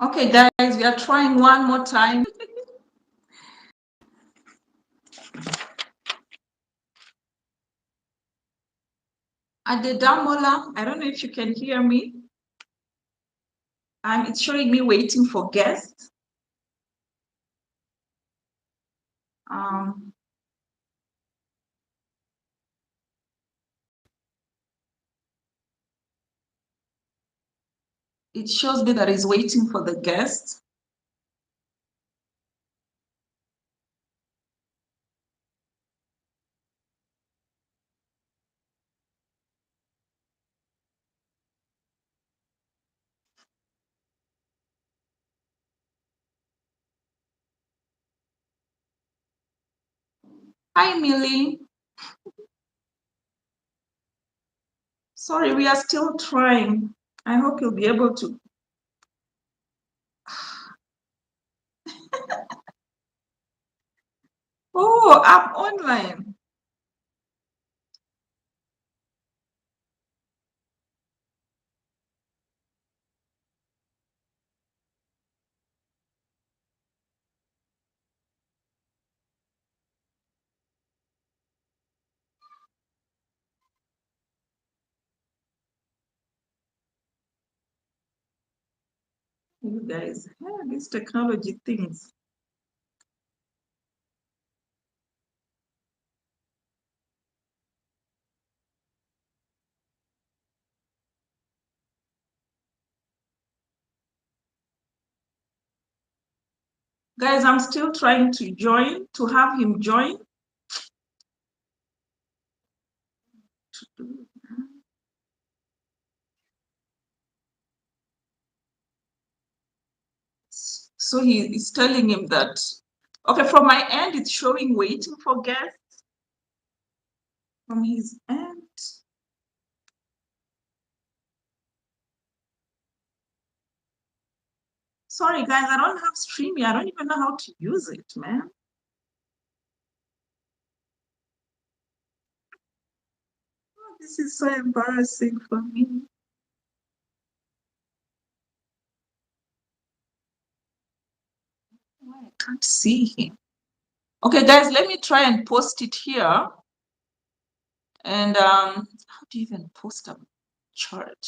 Okay, guys, we are trying one more time. Adedamola, I don't know if you can hear me. It's showing me waiting for guests. It shows me that it's waiting for the guests. Hi, Millie. Sorry, we are still trying. I hope you'll be able to. Oh, I'm online. You guys, these technology things. Guys, I'm still trying to have him join. So he is telling him that, okay, from my end, it's showing waiting for guests. From his end. Sorry, guys, I don't have Streamy. I don't even know how to use it, man. Oh, this is so embarrassing for me. I can't see him. Okay, guys, let me try and post it here. And how do you even post a chart?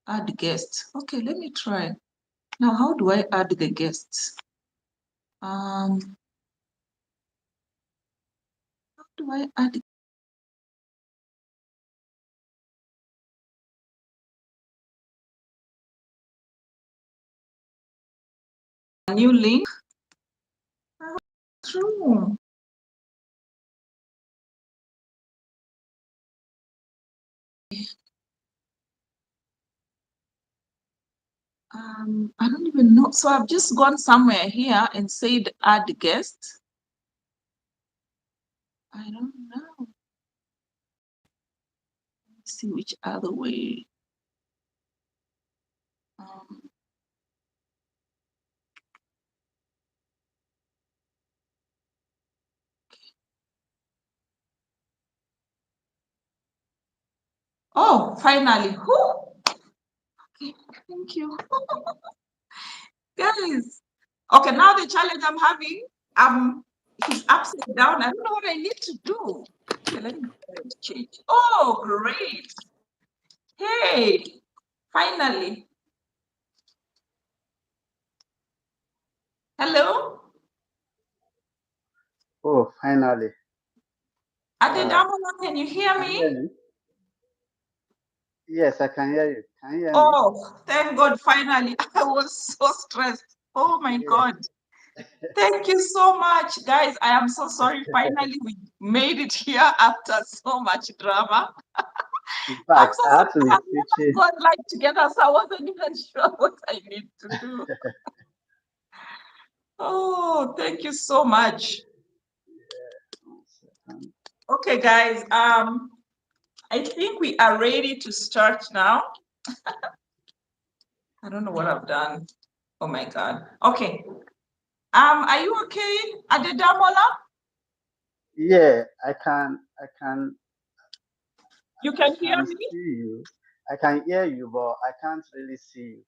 Add guests. Okay, let me try. Now, how do I add the guests? How do I add? A new link? True. I don't even know. So I've just gone somewhere here and said add guest. I don't know. Let's see which other way. Oh, finally. Okay, thank you. Guys. Okay, now the challenge I'm having, he's upside down. I don't know what I need to do. Okay, let me change. Oh, great. Hey, finally. Hello? Oh, finally. Adedamola, can you hear Can you hear me? me? Yes, I can hear you. Can you hear me? Oh, thank God, finally. I was so stressed. Oh my Yeah. God. Thank you so much, guys. I am so sorry. Finally, we made it here after so much drama. In I'm fact, so I had to sorry. be I've never switching. got life together, so I wasn't even sure what I need to do. Oh, thank you so much. Okay, guys. I think we are ready to start now. I don't know what I've done. Oh my God. Okay. Are you okay, Adedamola? Yeah, I can You I can hear can me? see you. I can hear you, but I can't really see you.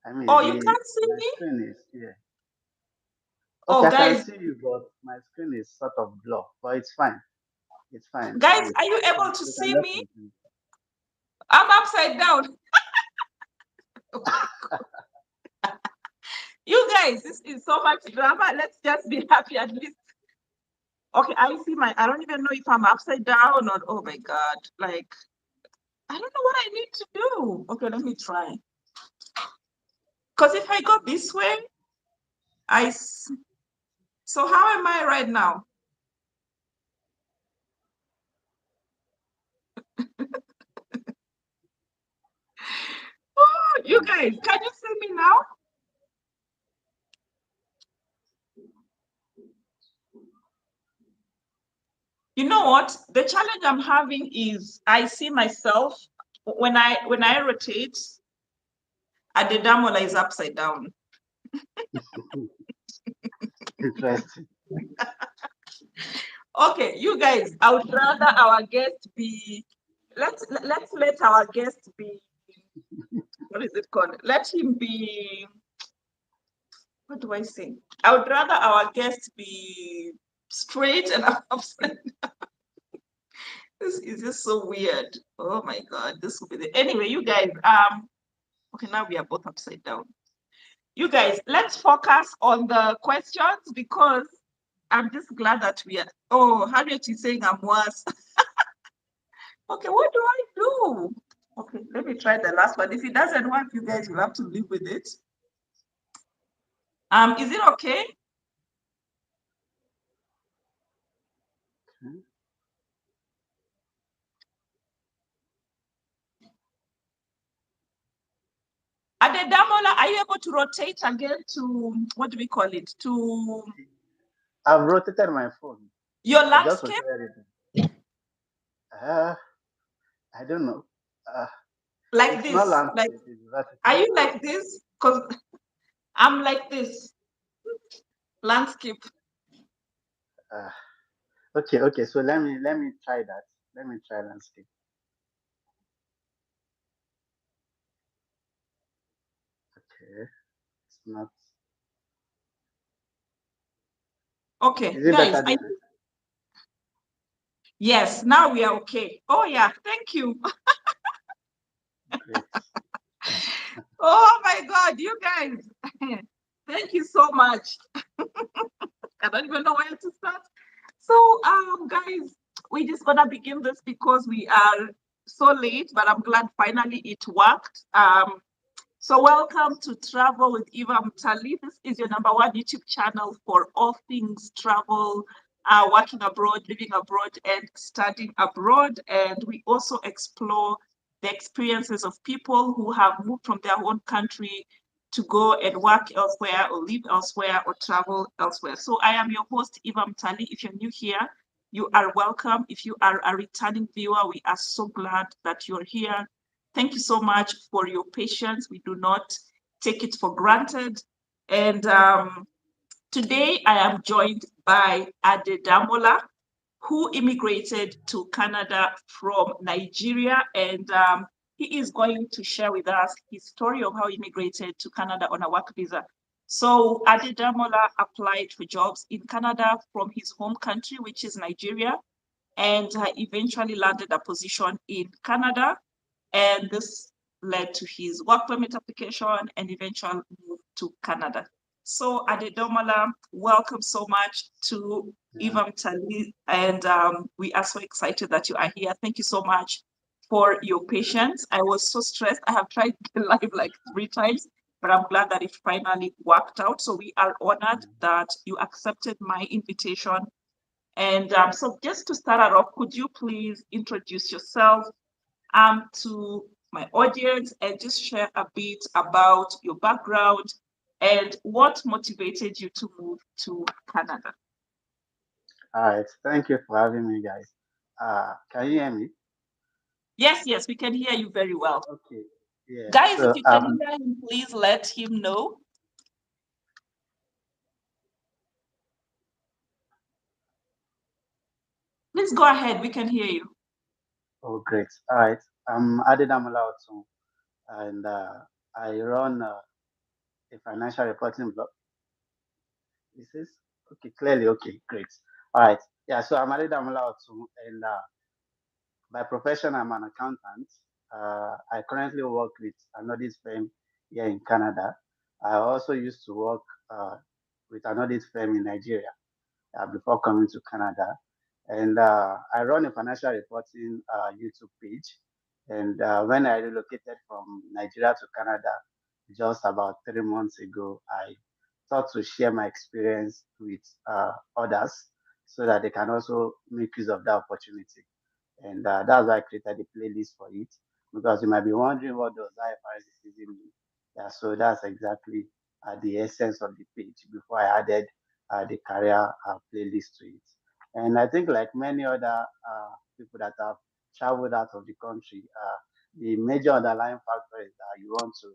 I mean, Oh, you can't see my me? screen is here. Okay, Oh, I can guys, see you, but my screen is sort of blur. But it's fine. It's fine. guys, Wait, are you able to we can see just me? continue. I'm upside down. Oh my God. You guys, this is so much drama. Let's just be happy at least. Okay, I don't even know if I'm upside down or, oh my God. Like, I don't know what I need to do. Okay, let me try. Because if I go this way, I, so how am I right now? Oh, you guys, can you see me now? You know what? The challenge I'm having is I see myself when I rotate, Adedamola is upside down. Interesting. Okay, you guys, I would rather our guest be. Let's let our guest be. What is it called? Let him be. What do I say? I would rather our guest be straight and upside. This is just so weird. Oh my God, this will be the. Anyway, you guys. Okay, now we are both upside down. You guys, let's focus on the questions because I'm just glad that we are. Oh, Harriet is saying I'm worse. Okay, what do I do? Okay, let me try the last one. If it doesn't work, you guys will have to live with it. Is it okay? Okay. Adedamola, are you able to rotate again to what do we call it? To I've rotated my phone. your I just landscape? rotated it. Uh, I don't know. Uh, Like it's not this. Like, landscape, it's are vertical. you like this? Because I'm like this. Landscape. Uh, okay. So let me try that. Let me try landscape. Okay. It's not. Okay, Is it guys, better this way? yes, now we are okay. Oh yeah, thank you. Great. Oh my God, you guys. Thank you so much. I don't even know where to start. So, guys, we're just gonna begin this because we are so late, but I'm glad finally it worked. So welcome to Travel with Eva Mtali. This is your number one YouTube channel for all things travel, working abroad, living abroad, and studying abroad. And we also explore the experiences of people who have moved from their own country to go and work elsewhere or live elsewhere or travel elsewhere. So I am your host, Eva Mtali. If you're new here, you are welcome. If you are a returning viewer, we are so glad that you're here. Thank you so much for your patience. We do not take it for granted. And today I am joined by Adedamola, who immigrated to Canada from Nigeria. And he is going to share with us his story of how he immigrated to Canada on a work visa. So Adedamola applied for jobs in Canada from his home country, which is Nigeria, and eventually landed a position in Canada. And this led to his work permit application and eventual move to Canada. So Adedomola, welcome so much to Yeah. Ivam Tali, and we are so excited that you are here. Thank you so much for your patience. I was so stressed. I have tried live like 3 times, but I'm glad that it finally worked out. So we are honored Yeah. that you accepted my invitation. And so just to start out off, could you please introduce yourself to my audience and just share a bit about your background and what motivated you to move to Canada? All right. Thank you for having me, guys. Can you hear me? Yes, yes, we can hear you very well. Okay. Yeah. Guys, if So you can hear him, please let him know. Please go ahead, we can hear you. oh great. All right. I'm Adedamola Otun, and I run. a financial reporting blog. This is okay, clearly okay, great. All right. Yeah, so I'm Ali Damola Otu, and by profession, I'm an accountant. I currently work with an audit firm here in Canada. I also used to work with an audit firm in Nigeria before coming to Canada. And I run a financial reporting YouTube page. And when I relocated from Nigeria to Canada just about 3 months ago, I thought to share my experience with others so that they can also make use of that opportunity. And that's why I created a playlist for it because you might be wondering what does IFRS mean. Yeah, so that's exactly the essence of the page before I added the career playlist to it. And I think, like many other people that have traveled out of the country, the major underlying factor is that you want to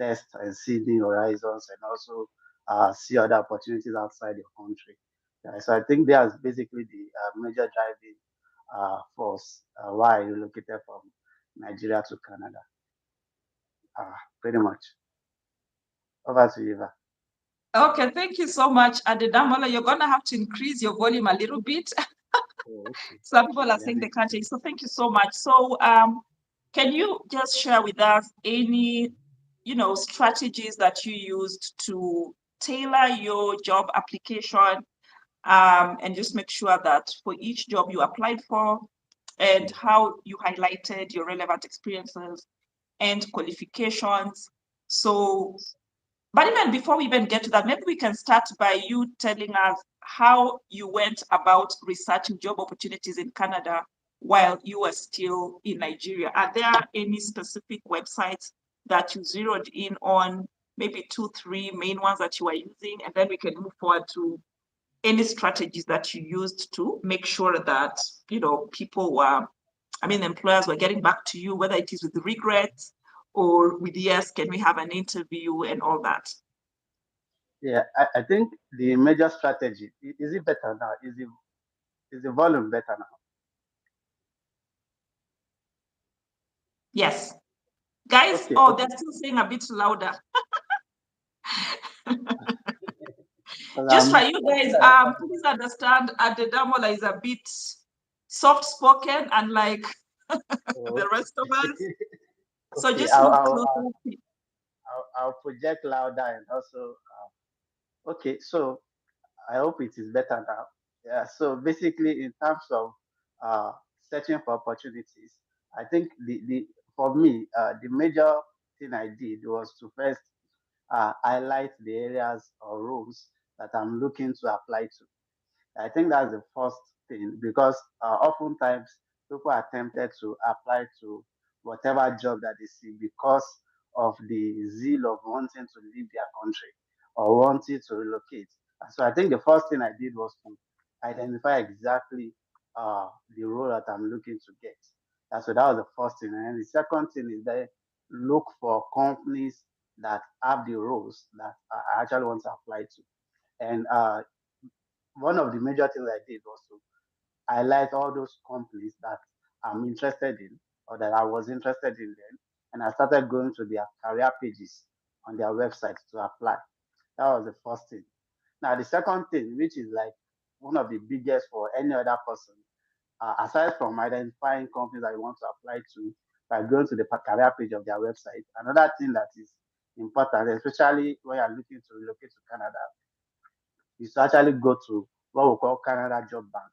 test and see new horizons and also see other opportunities outside your country. So I think that's basically the major driving force why I relocated from Nigeria to Canada. Pretty much. Over to you, Eva. Okay, thank you so much, Adedamola. You're gonna have to increase your volume a little bit. Oh, okay. Some Okay. people are Let saying me. they can't hear. So thank you so much. So can you just share with us any, strategies that you used to tailor your job application, and just make sure that for each job you applied for, and how you highlighted your relevant experiences and qualifications. So, but even before we even get to that, maybe we can start by you telling us how you went about researching job opportunities in Canada while you were still in Nigeria. Are there any specific websites that you zeroed in on, maybe 2, 3 main ones that you are using, and then we can move forward to any strategies that you used to make sure that, people were, employers were getting back to you, whether it is with regrets or with yes, can we have an interview and all that. Yeah, I think the major strategy is it better now? Is the volume better now? Yes. Guys, Okay, oh, they're okay. still saying a bit louder. Because Just for you I'm guys, still at the top of please understand Adedamola is a bit soft spoken, unlike oh, the okay. rest of us. So Okay, just move closer. I'll project louder and also okay. So I hope it is better now. Yeah. So basically, in terms of uh, searching for opportunities, I think the for me the major thing I did was to first highlight the areas or roles that I'm looking to apply to. I think that's the first thing because oftentimes people are tempted to apply to whatever job that they see because of the zeal of wanting to leave their country or wanting to relocate. And so I think the first thing I did was to identify exactly the role that I'm looking to get. And so that was the first thing. And then the second thing is that look for companies that have the roles that I actually want to apply to. And one of the major things I did was to highlight all those companies that I'm interested in or that I was interested in then. And I started going to their career pages on their website to apply. That was the first thing. Now, the second thing, which is like one of the biggest for any other person, aside from identifying companies that you want to apply to by going to the career page of their website, another thing that is important, especially when you're looking to relocate to Canada, is to actually go to what we call Canada Job Bank.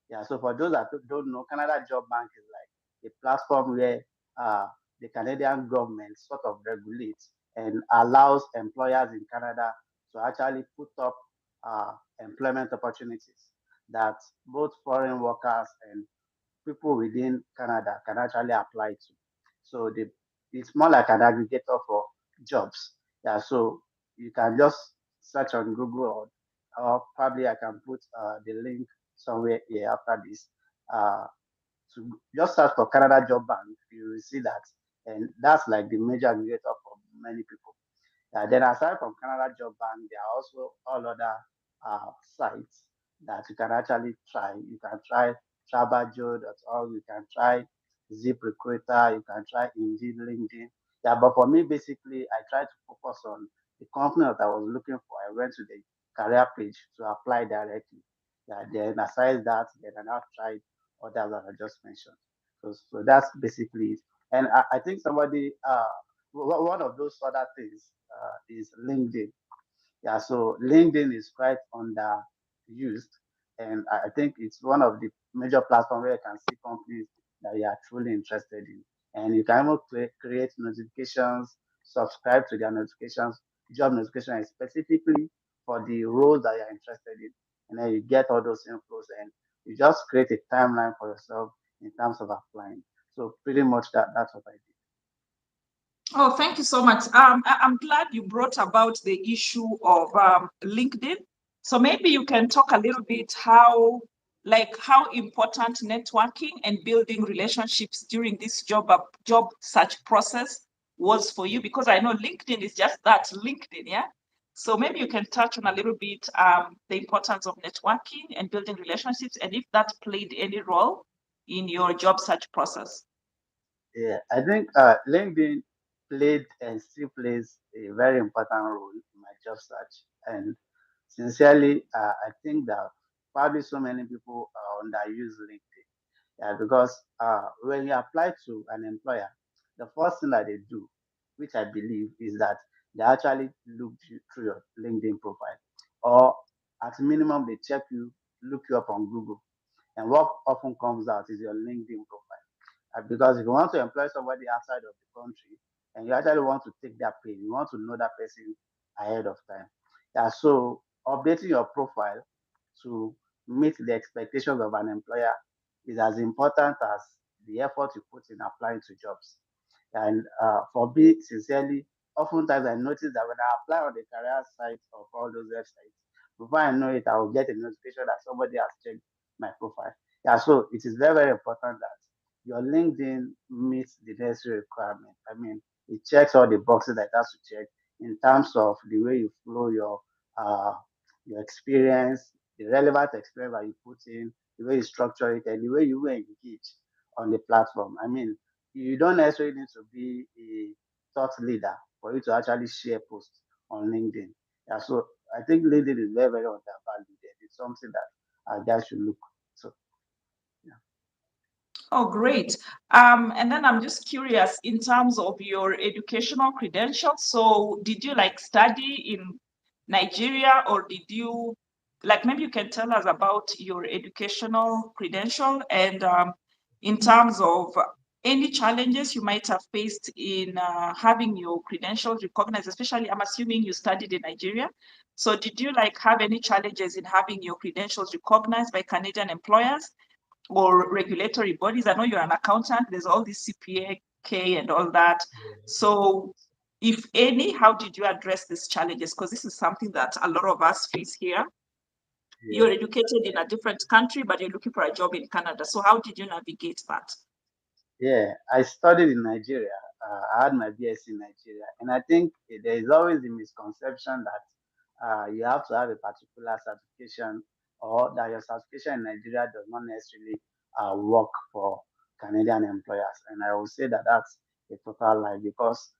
Yeah, so for those that don't know, Canada Job Bank is like a platform where uh, the Canadian government sort of regulates and allows employers in Canada to actually put up uh, employment opportunities that both foreign workers and people within Canada can actually apply to. So it's more like an aggregator for jobs. Yeah, so you can just search on Google or probably I can put the link somewhere here after this. Uh, to just search for Canada Job Bank, you will see that, and that's like the major aggregator for many people. Then aside from Canada Job Bank, there are also all other sites that you can actually try. You can try traveljo.org, you can try ZipRecruiter, you can try Indeed, LinkedIn. Yeah, but for me, basically, I try to focus on the company that I was looking for, I went to the career page to apply directly. Yeah, then aside that, then I now tried others that I just mentioned. So that's basically it. And I think somebody, one of those other things is LinkedIn. Yeah, so LinkedIn is quite underused, and I think it's one of the major platforms where you can see companies that you are truly interested in, and you can even create notifications, subscribe to their notifications, job notifications specifically for the roles that you are interested in, and then you get all those infos, and you just create a timeline for yourself in terms of applying. So pretty much that's what I did. Oh, thank you so much. I'm glad you brought about the issue of LinkedIn. So maybe you can talk a little bit how important networking and building relationships during this job search process was for you, because I know LinkedIn is just that, LinkedIn, yeah. So maybe you can touch on a little bit the importance of networking and building relationships, and if that played any role in your job search process. Yeah, I think LinkedIn played and still plays a very important role in my job search. And sincerely, I think that probably so many people underuse LinkedIn. Yeah, because when you apply to an employer, the first thing that they do, which I believe, is that they actually look through your LinkedIn profile, or at minimum they check you, look you up on Google, and what often comes out is your LinkedIn profile. Because if you want to employ somebody outside of the country and you actually want to take that pay, you want to know that person ahead of time. Yeah, so updating your profile to meet the expectations of an employer is as important as the effort you put in applying to jobs. And for me, sincerely, oftentimes I notice that when I apply on the career site of all those websites, before I know it, I will get a notification that somebody has checked my profile. Yeah, so it is very, very important that your LinkedIn meets the necessary requirement. I mean, it checks all the boxes that it has to check in terms of the way you flow uh, your experience, the relevant experience that you put in, the way you structure it, and the way you engage on the platform. I mean, you don't necessarily need to be a thought leader for you to actually share posts on LinkedIn. Yeah, so I think LinkedIn is very, very undervalued. And it's something that guys should look. So yeah. Oh, great. And then I'm just curious in terms of your educational credentials. So did you like study in Nigeria, or did you like, maybe you can tell us about your educational credential, and in terms of any challenges you might have faced in having your credentials recognized, especially I'm assuming you studied in Nigeria. So did you like have any challenges in having your credentials recognized by Canadian employers or regulatory bodies? I know you're an accountant, there's all this CPA and all that. So, if any, how did you address these challenges? Because this is something that a lot of us face here. Yeah. You're educated in a different country, but you're looking for a job in Canada. So, how did you navigate that? Yeah, I studied in Nigeria. I had my BSc in Nigeria, and I think there is always the misconception that you have to have a particular certification, or that your certification in Nigeria does not necessarily work for Canadian employers. And I will say that that's a total lie, because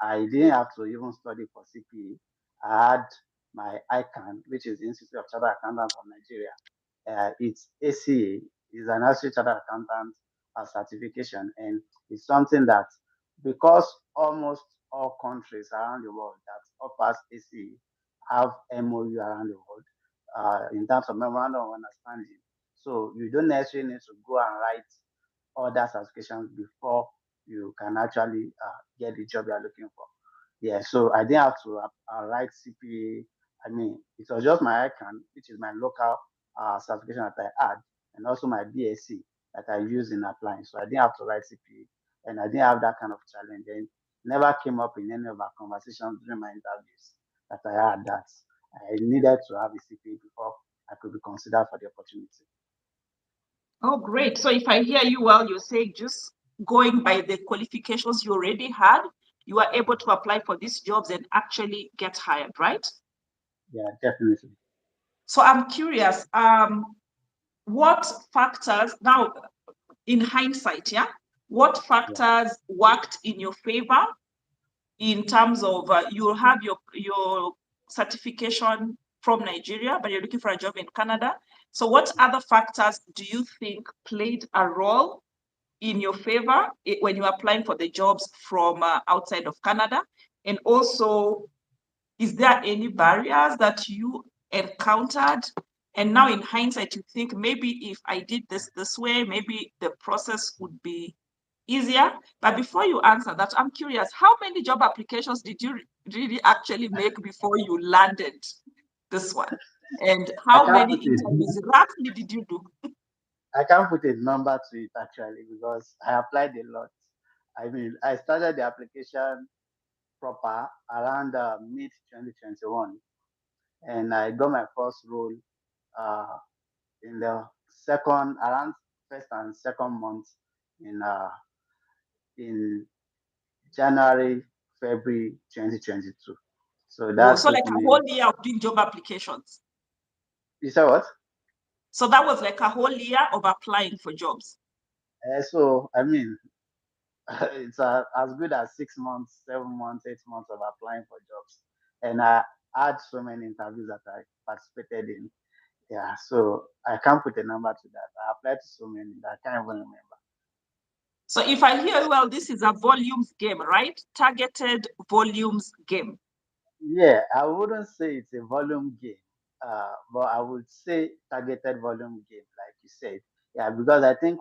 I didn't have to even study for CPA. I had my ICANN, which is the Institute of Chartered Accountants of Nigeria. It's ACA, is an Associate Chartered Accountant certification, and it's something that, because almost all countries around the world that offers ACA have MOU around the world in terms of memorandum of understanding. So you don't necessarily need to go and write other certifications before you can actually get the job you're looking for. Yeah, so I didn't have to write CPA. I mean, it was just my ICANN, which is my local certification that I had, and also my BSc that I used in applying. So I didn't have to write CPA, and I didn't have that kind of challenge. And never came up in any of our conversations during my interviews that I had that I needed to have a CPA before I could be considered for the opportunity. Oh, great. So, if I hear you well, you're saying just going by the qualifications you already had, you are able to apply for these jobs and actually get hired, right? Yeah, definitely. So, I'm curious, what factors now, in hindsight, yeah, what Yeah. factors worked in your favor in terms of you have your certification from Nigeria, but you're looking for a job in Canada. So what other factors do you think played a role in your favor when you're applying for the jobs from outside of Canada? And also, is there any barriers that you encountered? And now in hindsight, you think maybe if I did this way, maybe the process would be easier. But before you answer that, I'm curious, how many job applications did you really actually make before you landed this one? And I how can't many put it. interviews roughly did you do? I can't put a number to it actually because I applied a lot. I mean, I started the application proper around mid 2021, and I got my first role uh, in the second around first and second month in January, February 2022. So Oh, that so took like a me. whole year of doing job applications. You said what? So that was like a whole year of applying for jobs. So I mean, it's as good as 6 months, 7 months, 8 months of applying for jobs, and I had so many interviews that I participated in. Yeah, so I can't put a number to that. I applied to so many that I can't even remember. So if I hear well, this is a volumes game, right? Targeted volumes game. Yeah, I wouldn't say it's a volume game, but I would say targeted volume game, like you said. Yeah, because I think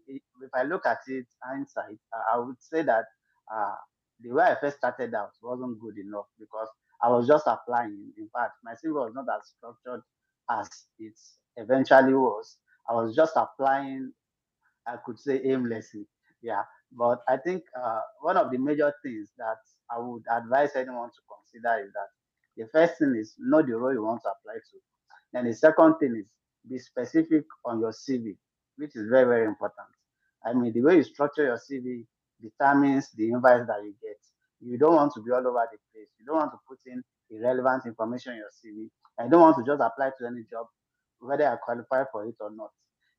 if I look at it hindsight, I would say that uh, the way I first started out wasn't good enough because I was just applying. In fact, my CV was not as structured as it eventually was. I was just applying, I could say, aimlessly. Yeah. But I think one of the major things that I would advise anyone to consider is that the first thing is know the role you want to apply to. And the second thing is be specific on your CV, which is very, very important. I mean, the way you structure your CV determines the invites that you get. You don't want to be all over the place. You don't want to put in irrelevant information in your CV. And you don't want to just apply to any job, whether I qualify for it or not.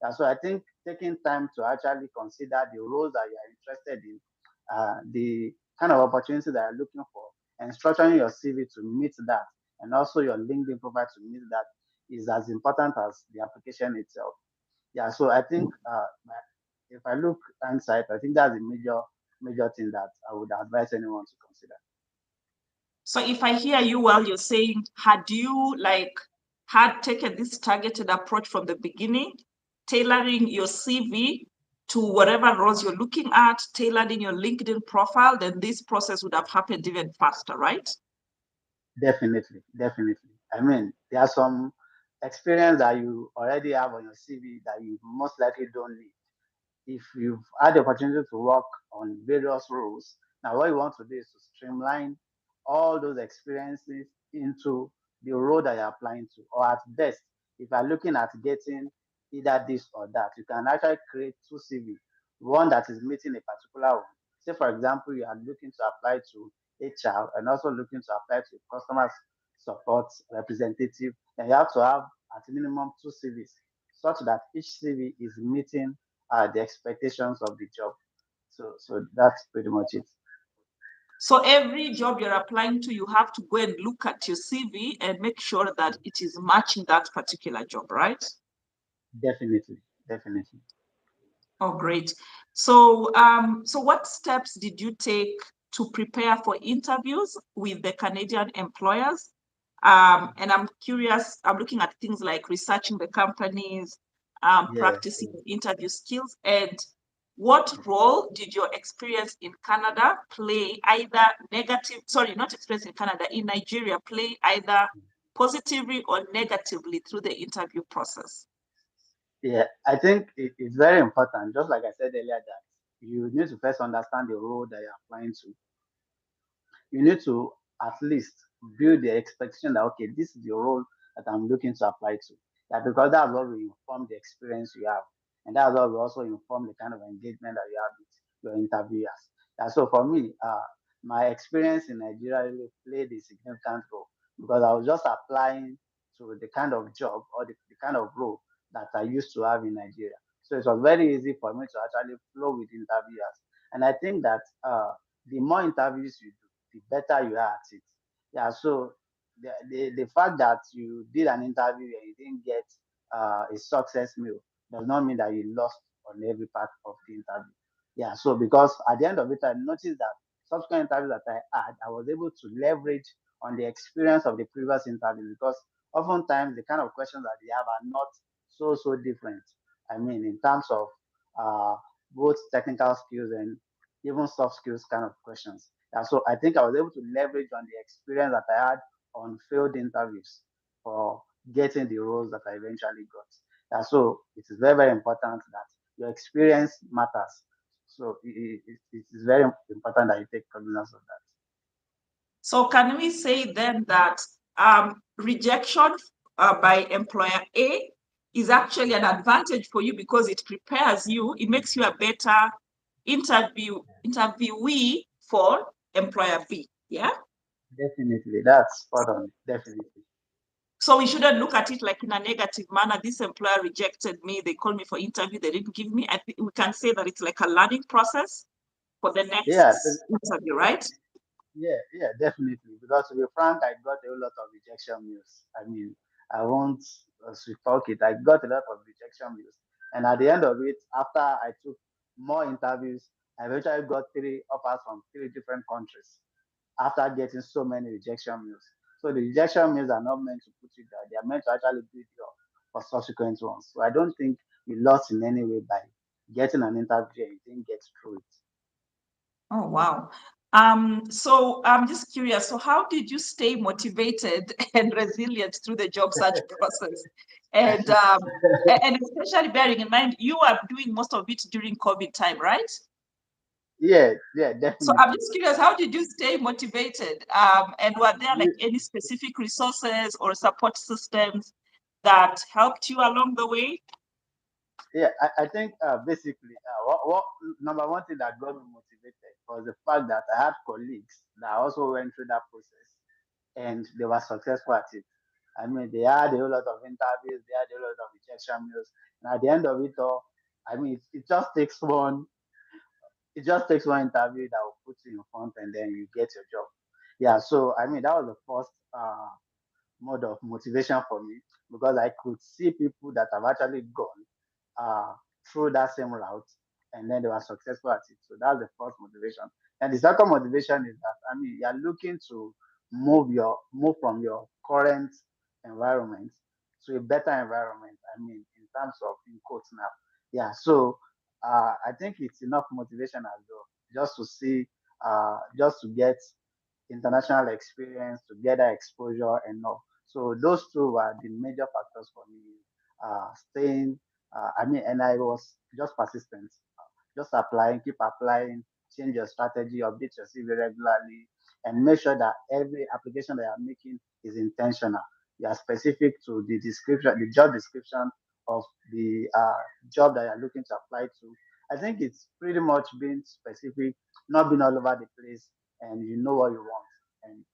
Yeah, so I think taking time to actually consider the roles that you are interested in, the kind of opportunities that you're looking for, and structuring your CV to meet that, and also your LinkedIn profile to meet that is as important as the application itself. Yeah, so I think if I look hindsight, I think that's a major thing that I would advise anyone to consider. So if I hear you well, you're saying, had you like had taken this targeted approach from the beginning, tailoring your CV to whatever roles you're looking at, tailoring your LinkedIn profile, then this process would have happened even faster, right? Definitely, definitely. I mean, there are some experience that you already have on your CV that you most likely don't need. If you've had the opportunity to work on various roles, now what you want to do is to streamline all those experiences into the role that you're applying to, or at best, if you're looking at getting either this or that, you can actually create two CV, one that is meeting a particular one. Say, for example, you are looking to apply to HR and also looking to apply to customer support representative, then you have to have at minimum two CVs such that each CV is meeting the expectations of the job. So that's pretty much it. So every job you're applying to, you have to go and look at your CV and make sure that it is matching that particular job, right? Definitely, definitely. Oh, great. So what steps did you take to prepare for interviews with the Canadian employers? And I'm curious, I'm looking at things like researching the companies, Yeah, practicing interview skills, and what role did your experience in Canada play either negative, sorry, not experience in Canada, in Nigeria, play either positively or negatively through the interview process? yeah. I think it's very important. Just like I said earlier, that you need to first understand the role that you're applying to. You need to at least build the expectation that okay, this is the role that I'm looking to apply to. Yeah, because that's what will inform the experience you have, and that's what will also inform the kind of engagement that you have with your interviewers. Yeah, so for me, my experience in Nigeria really played a significant role because I was just applying to the kind of job or the kind of role that I used to have in Nigeria. So it was very easy for me to actually flow with interviewers. And I think that the more interviews you do, the better you are at it. Yeah, so the fact that you did an interview and you didn't get a success meal does not mean that you lost on every part of the interview. Yeah, so because at the end of it, I noticed that subsequent interviews that I had, I was able to leverage on the experience of the previous interview because oftentimes the kind of questions that they have are not so different. I mean, in terms of uh, both technical skills and even soft skills kind of questions. Yeah, so I think I was able to leverage on the experience that I had on field interviews for getting the roles that I eventually got. Yeah, so it is very important that your experience matters. So it is very important that you take cognizance of that. So can we say then that rejection by employer A is actually an advantage for you because it prepares you, it makes you a better interviewee for employer B. Yeah. Definitely, that's spot on. Definitely. So we shouldn't look at it like in a negative manner. This employer rejected me. They called me for interview. They didn't give me. I think we can say that it's like a learning process for the Yeah, next interview, right? yeah, definitely. Because to be frank, I got a lot of rejection news. I mean, I won't talk it. I got a lot of rejection news, and at the end of it, after I took more interviews, I eventually got three offers from three different countries. After getting so many rejection mails, so the rejection mails are not meant to put you down; they are meant to actually build you up for subsequent ones. So I don't think you lost in any way by getting an interview and you didn't get through it. Oh, wow. So I'm just curious. So how did you stay motivated and resilient through the job search process? And and especially bearing in mind you are doing most of it during COVID time, right? Yeah, So I'm definitely. just curious, how did you stay motivated? And were there like any specific resources or support systems that helped you along the way? Yeah, I think basically, what number one thing that got me motivated was the fact that I had colleagues that also went through that process and they were successful at it. I mean, they had a whole lot of interviews, they had a lot of rejection mails, and at the end of it all, I mean, it just takes one interview that will put you in front, and then you get your job. Yeah, so I mean, that was the first mode of motivation for me because I could see people that have actually gone uh, through that same route and then they were successful at it. So that's the first motivation. And the second motivation is that I mean you're looking to move from your current environment to a better environment. I mean in terms of in quotes now. Yeah. So I think it's enough motivation as well just to see just to get international experience, to get that exposure and all. So those two were the major factors for me. Staying, I mean, and I was just persistent, just applying, keep applying, change your strategy, update your CV regularly, and make sure that every application that you're making is intentional. You are specific to the description, the job description of the job that you're looking to apply to. I think it's pretty much being specific, not being all over the place, and you know what you want, and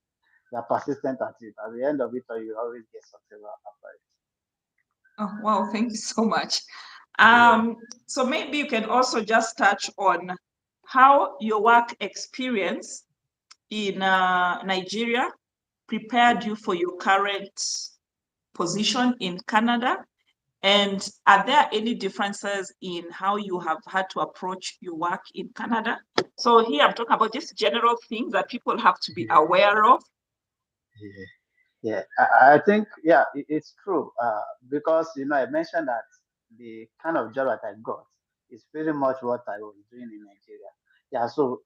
you're persistent at it. At the end of it, you always get success after it. Oh, wow, thank you so much. Yeah. So maybe you can also just touch on how your work experience in Nigeria prepared Yeah. you for your current position in Canada. And are there any differences in how you have had to approach your work in Canada? So here I'm talking about just general things that people have to be aware of. Yeah. Yeah, I think it's true because I mentioned that the kind of job that I got is pretty much what I was doing in Nigeria. Yeah, so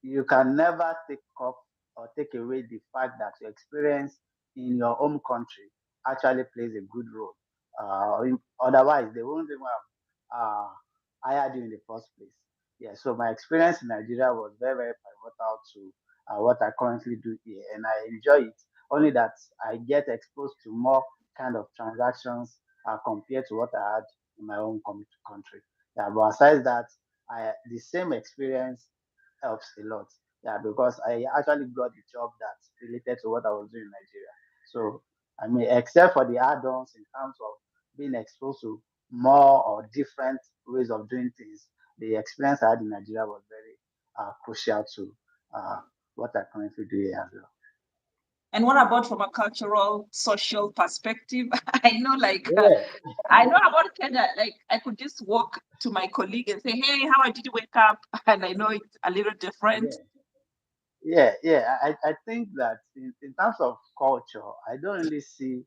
you can never take off or take away the fact that your experience in your home country actually plays a good role. Otherwise, they won't even have hired you in the first place. Yeah, so my experience in Nigeria was very pivotal to what I currently do here, and I enjoy it. Only that I get exposed to more kind of transactions compared to what I had in my own country. Yeah, but aside that, the same experience helps a lot. Yeah, because I actually got the job that's related to what I was doing in Nigeria. So I mean, except for the add-ons in terms of being exposed to more or different ways of doing things, the experience I had in Nigeria was very crucial to uh, what I currently do here as well. And what about from a cultural, social perspective? I know, like, Yeah, I know about Kenya. Like, I could just walk to my colleague and say, "Hey, how did you wake up?" And I know it's a little different. yeah. I think that in terms of culture, I don't really see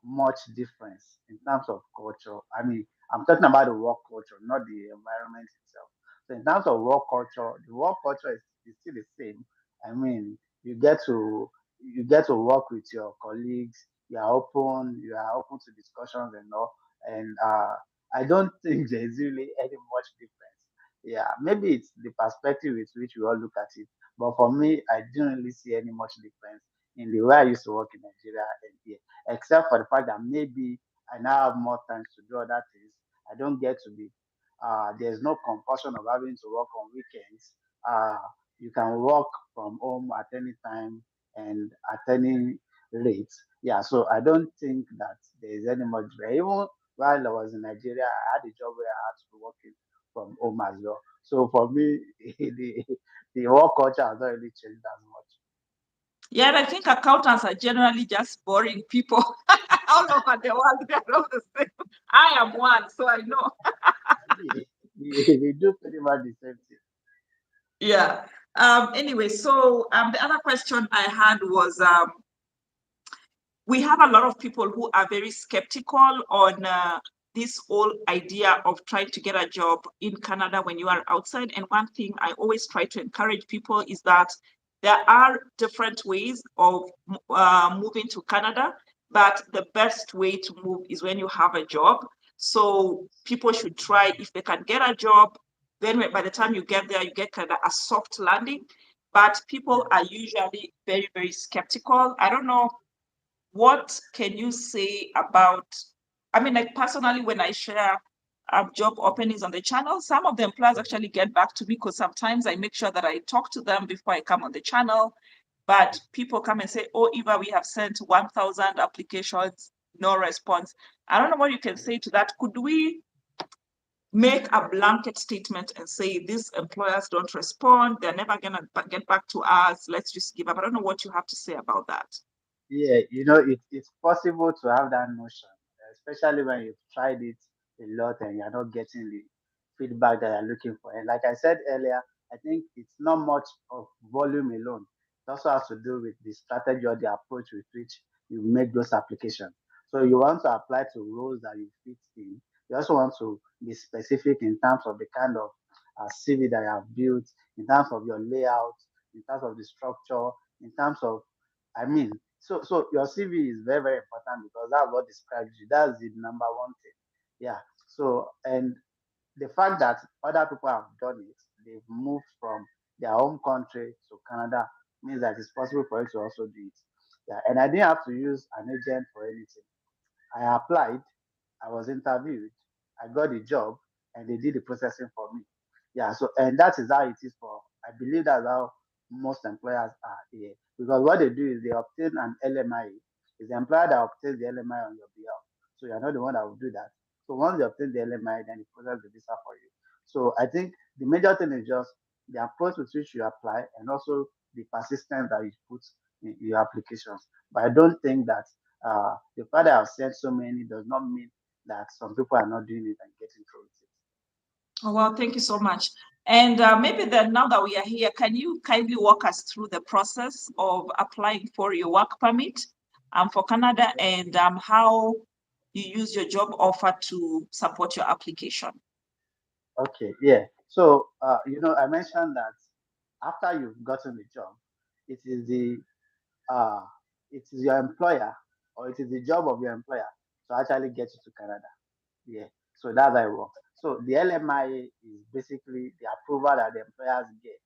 much difference in terms of culture. I mean, I'm talking about the work culture, not the environment itself. So in terms of work culture, the work culture is still the same. I mean, you get to you get to work with your colleagues. You are open to discussions and all. And I don't think there's really any much difference. Yeah, maybe it's the perspective with which we all look at it, but for me, I didn't really see any much difference in the way I used to work in Nigeria and here, except for the fact that maybe I now have more time to do other things. I don't get to be, there's no compulsion of having to work on weekends. Uh, you can work from home at any time and at any rate. Yeah, so I don't think that there is any much difference. Even while I was in Nigeria, I had a job where I had to be working from home as well. So for me, the work culture has not really changed as much. Yeah, I think accountants are generally just boring people all over the world. They're all the same. I am one, so I know. We do pretty much the same thing. Yeah. Anyway, so the other question I had was we have a lot of people who are very skeptical on this whole idea of trying to get a job in Canada when you are outside. And one thing I always try to encourage people is that there are different ways of moving to Canada, but the best way to move is when you have a job. So people should try if they can get a job. Then by the time you get there, you get kind of a soft landing. But people are usually very, very skeptical. I don't know what can you say about, I mean, like personally, when I share job openings on the channel, some of the employers actually get back to me because sometimes I make sure that I talk to them before I come on the channel. But people come and say, "Oh, Eva, we have sent 1,000 applications, no response." I don't know what you can say to that. Could we make a blanket statement and say these employers don't respond, they're never going to get back to us, let's just give up? I don't know what you have to say about that. Yeah, it's possible to have that notion, especially when you've tried it a lot and you're not getting the feedback that you're looking for. And like I said earlier, I think it's not much of volume alone. It also has to do with the strategy or the approach with which you make those applications. So you want to apply to roles that you fit in. You also want to be specific in terms of the kind of CV that you have built, in terms of your layout, in terms of the structure, in terms of, I mean, so your CV is very, very important because that's what describes you. That's the number one thing. Yeah. So and the fact that other people have done it, they've moved from their home country to Canada means that it's possible for you to also do it. Yeah. And I didn't have to use an agent for anything. I applied, I was interviewed, I got the job, and they did the processing for me. Yeah, so and that is how it is for. I believe that's how most employers are here because what they do is they obtain an LMI. It's the employer that obtains the LMI on your behalf. So you're not the one that will do that. So once they obtain the LMI, then they process the visa for you. So I think the major thing is just the approach with which you apply and also the persistence that you put in your applications. But I don't think that the fact that I've said so many does not mean that some people are not doing it and getting through with it. Oh, well, thank you so much. And maybe then now that we are here, can you kindly walk us through the process of applying for your work permit for Canada and how you use your job offer to support your application? Okay, yeah. So, I mentioned that after you've gotten the job, it is the uh, it is your employer or it is the job of your employer to actually get you to Canada. Yeah. So that's how it works. So the LMIA is basically the approval that the employers get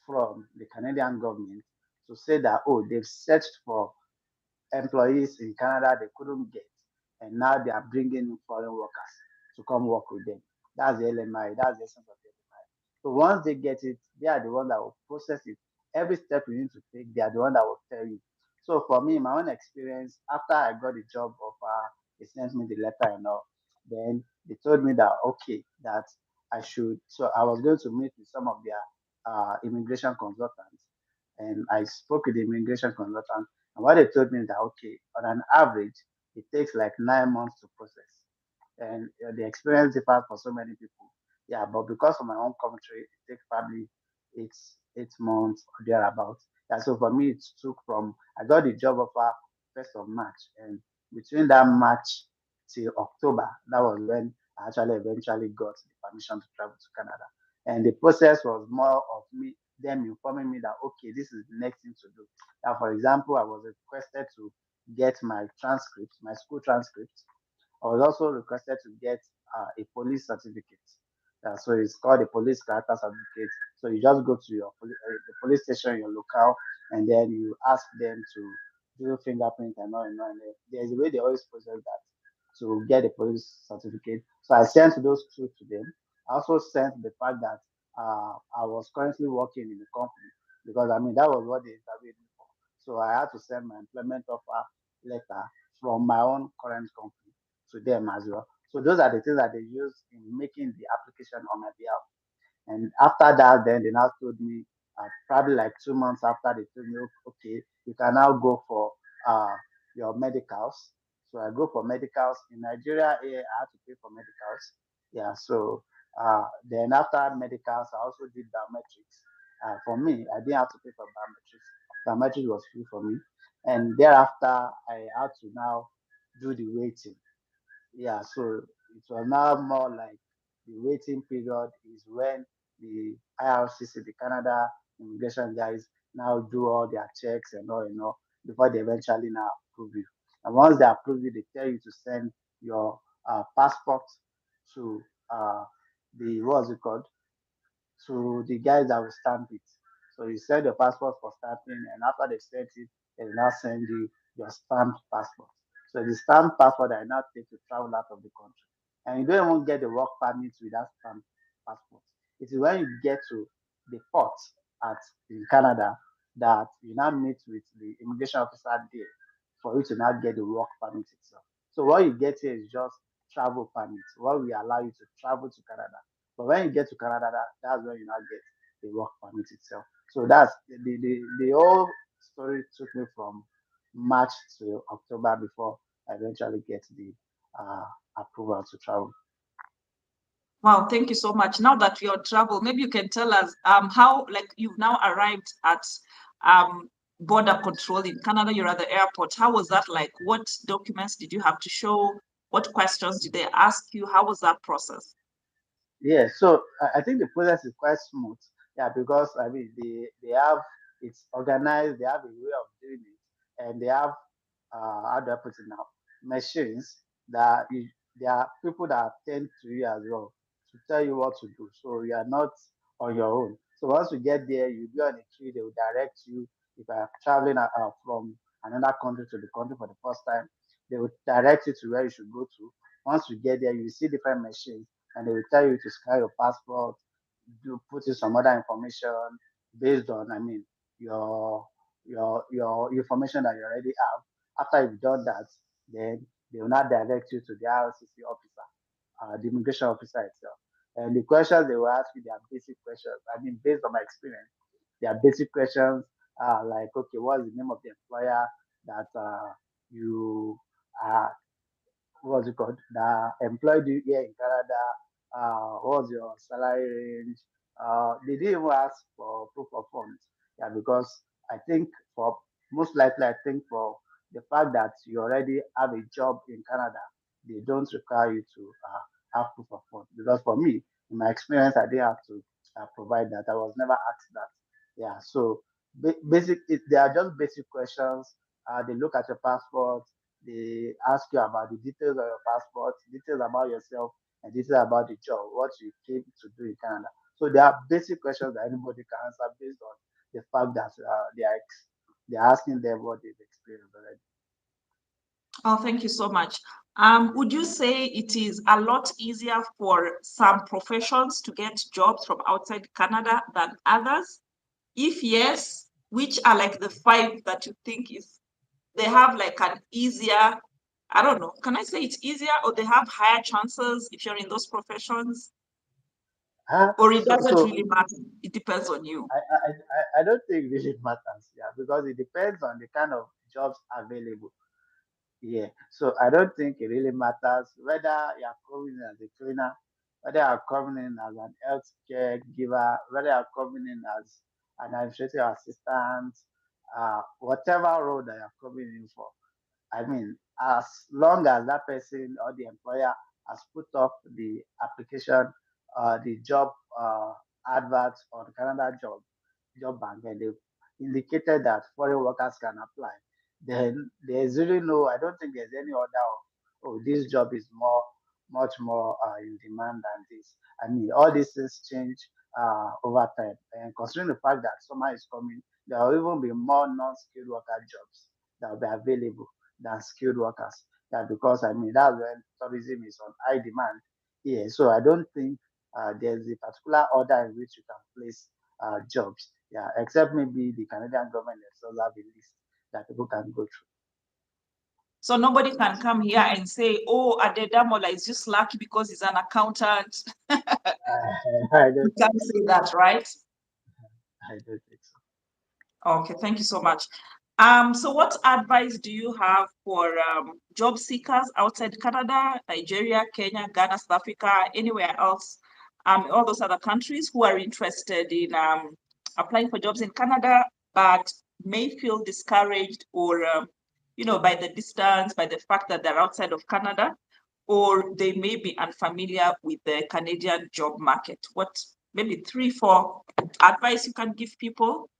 from the Canadian government to say that, oh, they've searched for employees in Canada they couldn't get, and now they are bringing in foreign workers to come work with them. That's the LMI. That's the essence of the LMI. So once they get it, they are the one that will process it. Every step you need to take, they are the one that will tell you. So for me, my own experience, after I got the job offer, they sent me the letter and all. Then they told me that okay, that I should. So I was going to meet with some of their immigration consultants, And I spoke with the immigration consultant, and what they told me is that okay, on an average, it takes like 9 months to process, and the experience differs for so many people. Yeah, but because of my own country, it takes probably 8 months or thereabouts. Yeah, so for me, it took from I got the job offer 1st of March, and between that March till October, that was when I actually eventually got the permission to travel to Canada. And the process was more of me them informing me that okay, this is the next thing to do. Now, for example, I was requested to get my transcripts, my school transcripts. I was also requested to get a police certificate. So it's called a police character certificate. So you just go to the police station, your locale, and then you ask them to do fingerprint and all and all. And there's a way they always process that to get a police certificate. So I sent those two to them. I also sent the fact that I was currently working in the company because I mean that was what they interviewed me for. So I had to send my employment offer letter from my own current company to them as well. So those are the things that they use in making the application on my behalf. And after that, then they now told me, probably like 2 months after, they told me, okay, you can now go for uh, your medicals. So I go for medicals in Nigeria. I had to pay for medicals. Yeah. So then after medicals, I also did biometrics. For me, I didn't have to pay for biometrics. Biometrics was free for me. And thereafter, I had to now do the waiting. Yeah, so it was now more like the waiting period is when the IRCC, the Canada immigration guys, now do all their checks and all before they eventually now approve you. And once they approve you, they tell you to send your passport to the what's it called to the guys that will stamp it. So you send your passport for stamping, and after they sent it, they will now send you your stamped passport. So the stamped passport that I now take to travel out of the country. And you don't even get the work permit with that stamped passport. It is when you get to the port at in Canada that you now meet with the immigration officer there for you to now get the work permit itself. So what you get here is just travel permit. What we allow you to travel to Canada. But when you get to Canada, that's when you now get the work permit itself. So that's the whole story took me from March to October before I eventually get the uh, approval to travel. Wow, thank you so much. Now that you're on travel, maybe you can tell us how, like, you've now arrived at border control in Canada. You're at the airport. How was that like? What documents did you have to show? What questions did they ask you? How was that process? Yeah, so I think the process is quite smooth. Yeah, because I mean they have it's organized, they have a way of doing it, and they have how do I put it now? Machines that there are people that attend to you as well to tell you what to do. So you are not on your own. So once you get there, you be on a queue, they will direct you. If you are traveling from another country to the country for the first time, they will direct you to where you should go to. Once you get there, you will see different machines and they will tell you to scan your passport, do put in some other information based on, I mean, your your information that you already have. After you've done that, then they will not direct you to the RCC officer, the immigration officer itself. And the questions they will ask you, they are basic questions. I mean, based on my experience, they are basic questions like, okay, what's the name of the employer that you are what's it called? That employed you here in Canada. What's your salary range? They didn't even ask for proof of funds. Yeah, because I think for most likely, I think for the fact that you already have a job in Canada, they don't require you to have proof of funds. Because for me, in my experience, I didn't have to provide that. I was never asked that. Yeah, so they are just basic questions. They look at your passport, they ask you about the details of your passport, details about yourself, and details about the job, what you came to do in Canada. So there are basic questions that anybody can answer based on the fact that they're asking them what they've experienced already. Oh, thank you so much. Would you say it is a lot easier for some professions to get jobs from outside Canada than others? If yes, which are like the five that you think is they have like an easier, I don't know, can I say it's easier or they have higher chances if you're in those professions? Or it So doesn't so really matter? It depends on you. I don't think it really matters, yeah, because it depends on the kind of jobs available. Yeah. So I don't think it really matters whether you are coming in as a cleaner, whether you are coming in as an healthcare giver, whether you are coming in as an administrative assistant, whatever role that you are coming in for. I mean, as long as that person or the employer has put up the application, the job advert on the Canada job bank, and they've indicated that foreign workers can apply, then there's really no, I don't think there's any other, oh, this job is much more in demand than this. I mean, all these things change over time. And considering the fact that summer is coming, there will even be more non-skilled worker jobs that will be available than skilled workers. Yeah, because I mean that's when tourism is on high demand here. So I don't think there's a particular order in which you can place jobs. Yeah, except maybe the Canadian government themselves have a list that people can go through. So nobody can come here and say, oh, Adedamola is just lucky because he's an accountant. I You don't think can't so. say that, right? I don't think so. Okay, thank you so much. So what advice do you have for job seekers outside Canada, Nigeria, Kenya, Ghana, South Africa, anywhere else, all those other countries who are interested in applying for jobs in Canada, but may feel discouraged or, by the distance, by the fact that they're outside of Canada, or they may be unfamiliar with the Canadian job market? What maybe 3, 4 advice you can give people?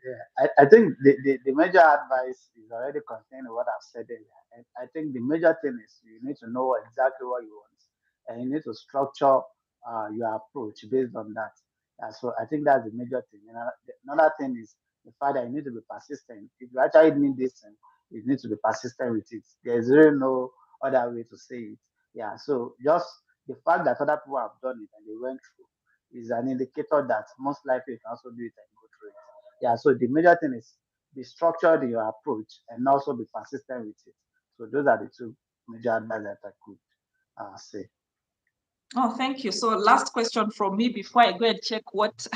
Yeah, I think the major advice is already contained in what I've said earlier. And I think the major thing is you need to know exactly what you want, and you need to structure your approach based on that. So I think that's the major thing. Another thing is the fact that you need to be persistent. If you actually need this thing, you need to be persistent with it. There's really no other way to say it. Yeah. So just the fact that other people have done it and they went through is an indicator that most likely you can also do it and go through it. Yeah, so the major thing is be structured in your approach and also be persistent with it. So those are the two major advice that I could say. Oh, thank you. So last question from me before I go and check what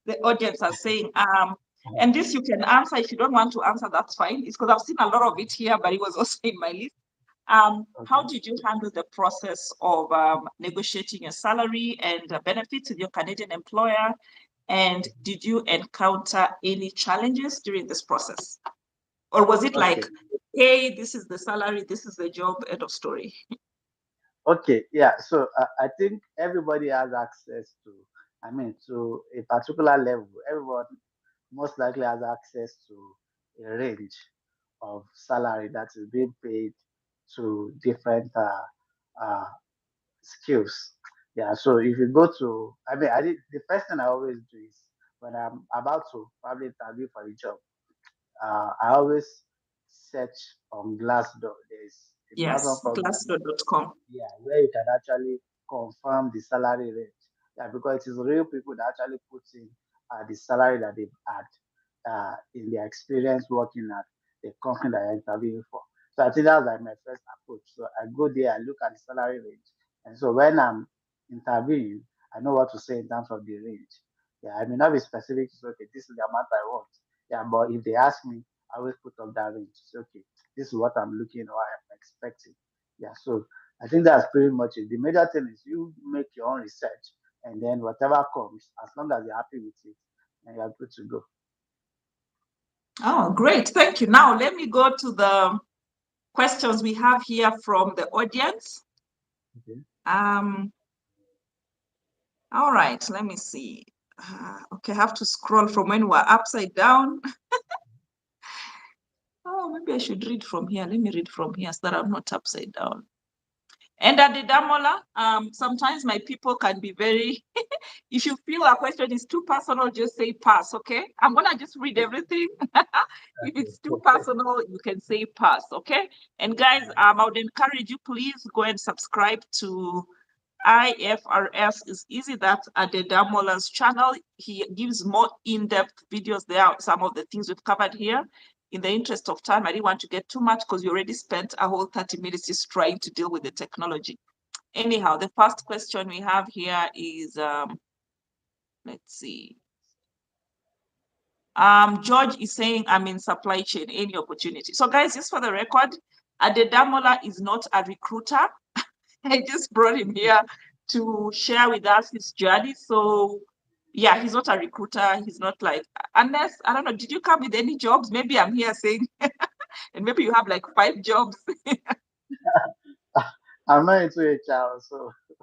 the audience are saying. And this you can answer. If you don't want to answer, that's fine. It's because I've seen a lot of it here, but it was also in my list. How Okay. did you handle the process of negotiating your salary and benefits with your Canadian employer? And did you encounter any challenges during this process? Or was it Okay. like, hey, this is the salary, this is the job, end of story? Okay. Yeah. So I think everybody has access to, I mean, to a particular level. Everyone most likely has access to a range of salary that is being paid to different uh, skills. Yeah, so if you go to, I mean, the first thing I always do is when I'm about to probably interview for a job, I always search on Glassdoor. There's a platform Yes, called Glassdoor, glassdoor.com. yeah, where you can actually confirm the salary range. Yeah, because it is real people that actually put in the salary that they've had in their experience working at the company that you're interviewing for. So I think that's like my first approach. So I go there, I look at the salary range. And so when I'm interviewing, I know what to say in terms of the range. Yeah, I may not be specific to say, okay, this is the amount I want. Yeah, but if they ask me, I always put up that range. Say, okay, this is what I'm looking or I'm expecting. Yeah, so I think that's pretty much it. The major thing is you make your own research and then whatever comes, as long as you're happy with it, then you're good to go. Oh, great. Thank you. Now, let me go to the questions we have here from the audience. Okay. Um, all right, let me see. Okay, I have to scroll from when we're upside down. Oh, maybe I should read from here. Let me read from here so that I'm not upside down. And at the Damola, sometimes my people can be very, if you feel a question is too personal, just say pass, okay? I'm gonna just read everything. If it's too personal, you can say pass, okay? And guys, I would encourage you, please go and subscribe to IFRS is easy. That's Adedamola's channel. He gives more in-depth videos. There are some of the things we've covered here. In the interest of time, I didn't want to get too much because we already spent a whole 30 minutes just trying to deal with the technology. Anyhow, the first question we have here is, Let's see. George is saying, I'm in supply chain, any opportunity. So guys, just for the record, Adedamola is not a recruiter. I just brought him here to share with us his journey. So yeah, he's not a recruiter. He's not like, unless, I don't know, did you come with any jobs? Maybe I'm here saying, and maybe you have like 5 jobs. I'm not into HR, so I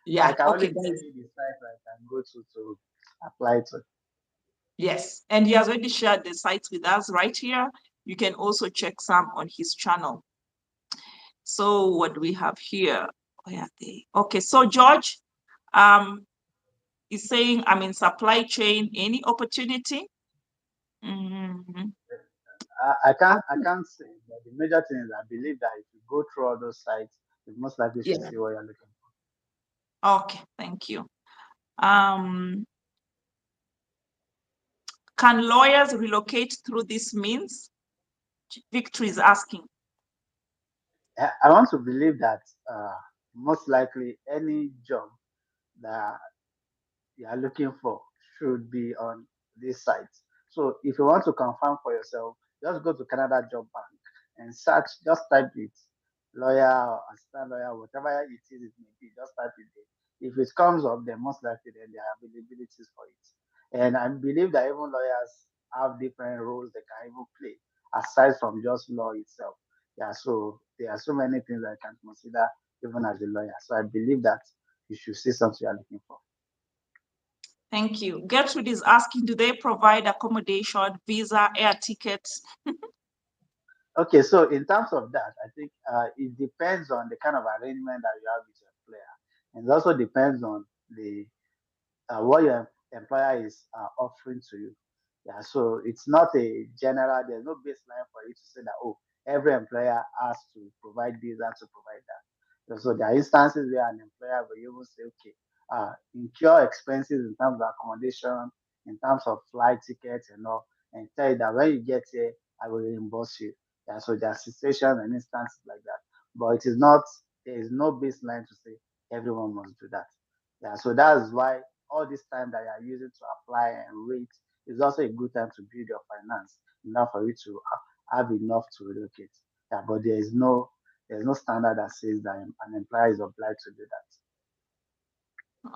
Yeah, can only okay, tell guys. you the sites I can go to apply to. Yes, and he has already shared the sites with us right here. You can also check some on his channel. So what do we have here? Where are they? Okay, so George um, is saying, I'm in supply chain, any opportunity? Mhm. I can't say, but the major thing is I believe that if you go through all those sites, you most likely should Yeah, see what you're looking okay, thank you. Um, can lawyers relocate through this means? Victory is asking. for. I want to believe that most likely any job that you are looking for should be on this site. So if you want to confirm for yourself, just go to Canada Job Bank and search, just type it, lawyer or assistant lawyer, whatever it may be, just type it there. If it comes up, then most likely then there are availabilities for it. And I believe that even lawyers have different roles they can even play aside from just law itself. Yeah, so there are so many things I can consider even as a lawyer. So I believe that you should see something you're looking for. Thank you. Gertrude is asking, do they provide accommodation, visa, air tickets? Okay, so in terms of that, I think it depends on the kind of arrangement that you have with your employer, and it also depends on the what your employer is offering to you. Yeah, so it's not a general. There's no baseline for you to say that oh, every employer has to provide this and to provide that. So there are instances where an employer will even say, okay, incur expenses in terms of accommodation, in terms of flight tickets and all, and tell you that when you get here, I will reimburse you. Yeah, so there are situations and instances like that, but it is not. There is no baseline to say everyone must do that. Yeah, so that's why all this time that you are using to apply and wait is also a good time to build your finance enough for you to have enough to relocate. Yeah, but there's no standard that says that an employer is obliged to do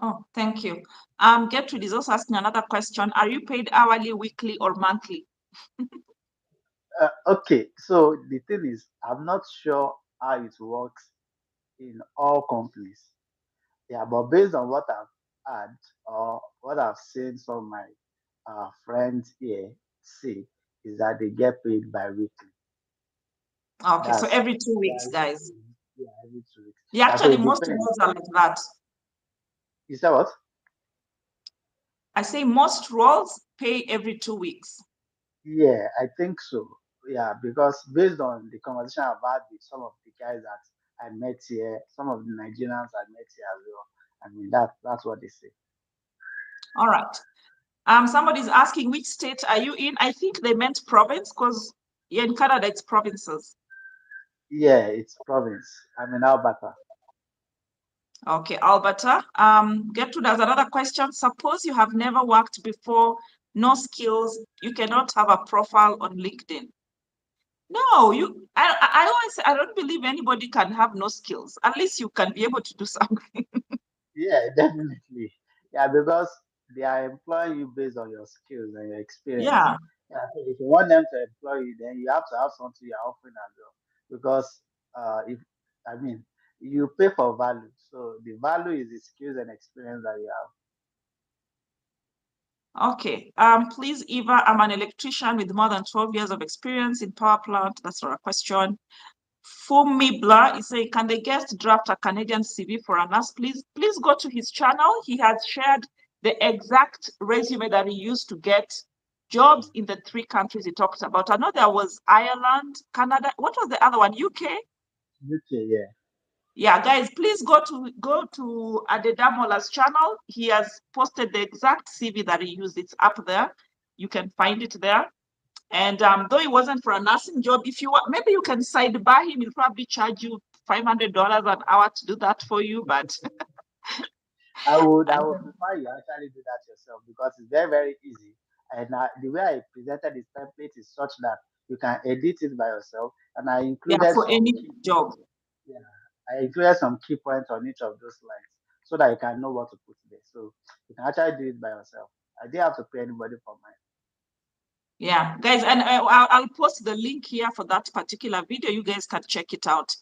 Oh, thank you. Gertrude is also asking another question. Are you paid hourly, weekly, or monthly? that. Okay, so the thing is, I'm not sure how it works in all companies. Yeah, but based on what I've had or what I've seen some of my friends here say, is that they get paid bi-weekly. Okay, so That's every 2 weeks, that's guys. yeah, every 2 weeks. Yeah, Yeah, so actually, it most depends. roles are like that. You said what? I say most roles pay every 2 weeks. Yeah, I think so. Yeah, because based on the conversation I've had with some of the guys that I met here, some of the Nigerians I met here as well. I mean that's what they say. All right. Somebody's asking which state are you in? I think they meant province because in Canada it's provinces. Yeah, it's province. I'm in Alberta. Okay, Alberta. Gertrude has another question. Suppose you have never worked before, no skills, you cannot have a profile on LinkedIn. No, I always say I don't believe anybody can have no skills. At least you can be able to do something. Yeah, definitely. Yeah, because they are employing you based on your skills and your experience. Yeah. Yeah, so if you want them to employ you, then you have to have something you're offering as well. Because if I mean you pay for value, so the value is the skills and experience that you have. Okay. Please, Eva, I'm an electrician with more than 12 years of experience in power plant. That's not a question. Fumibla is saying, can the guest draft a Canadian CV for a nurse, please? Please go to his channel. He has shared the exact resume that he used to get jobs in the 3 countries he talked about. I know there was Ireland, Canada. What was the other one? UK? Okay, yeah. Yeah, guys, please go to Adedamola's channel. He has posted the exact CV that he used. It's up there. You can find it there. And though it wasn't for a nursing job, if you want, maybe you can side by him. He'll probably charge you $500 an hour to do that for you. But I would prefer you actually do that yourself because it's very, very easy. And the way I presented this template is such that you can edit it by yourself. And I Yeah, included for some any key job. points. Yeah, I included some key points on each of those lines so that you can know what to put there. So you can actually do it by yourself. I didn't have to pay anybody for mine. Yeah, guys, and I'll post the link here for that particular video. You guys can check it out.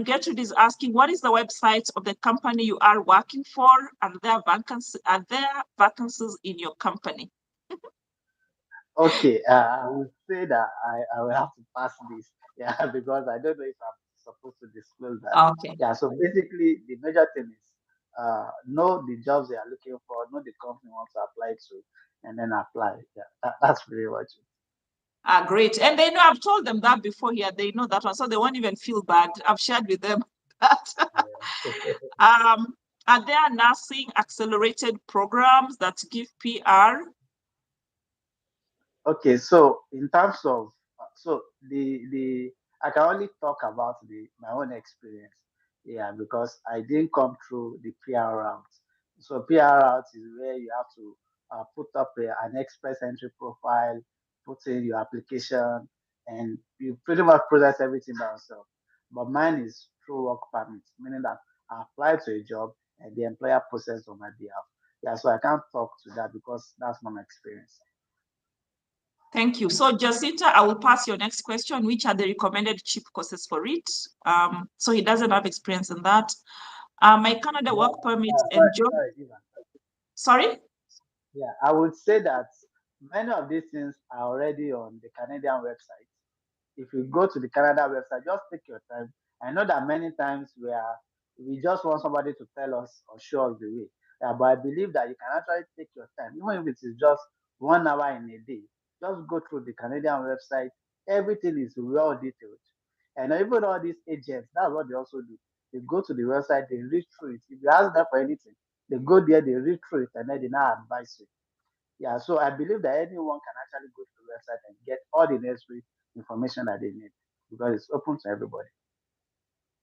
Gertrude is asking, what is the website of the company you are working for? Are there vacancies in your company? Okay, I would say that I will have to pass this. Yeah, because I don't know if I'm supposed to disclose that. Okay. Yeah, so basically the major thing is know the jobs they are looking for, know the company wants to apply to, and then apply. Yeah, that's pretty much it. Great. And they know I've told them that before here. They know that one, so they won't even feel bad. I've shared with them that. Yeah. um, are there nursing accelerated programs that give PR? Okay, so in terms of so the I can only talk about the my own experience, yeah, because I didn't come through the PR route. So PR route is where you have to put up an express entry profile, put in your application, and you pretty much process everything by yourself. But mine is through work permit, meaning that I apply to a job and the employer process on my behalf. Yeah, so I can't talk to that because that's not my experience. Thank you. So Jacinta, I will pass your next question. Which are the recommended cheap courses for it? So he doesn't have experience in that. My Canada Yeah, work permit sorry, and job. sorry, Eva. Sorry? Yeah, I would say that many of these things are already on the Canadian website. If you go to the Canada website, just take your time. I know that many times we just want somebody to tell us or show us the way. Yeah, but I believe that you can actually take your time, even if it is just 1 hour in a day. Just go through the Canadian website. Everything is well detailed. And even all these agents, that's what they also do. They go to the website, they read through it. If you ask them for anything, they go there, they read through it, and then they now advise you. Yeah, so I believe that anyone can actually go to the website and get all the necessary information that they need because it's open to everybody.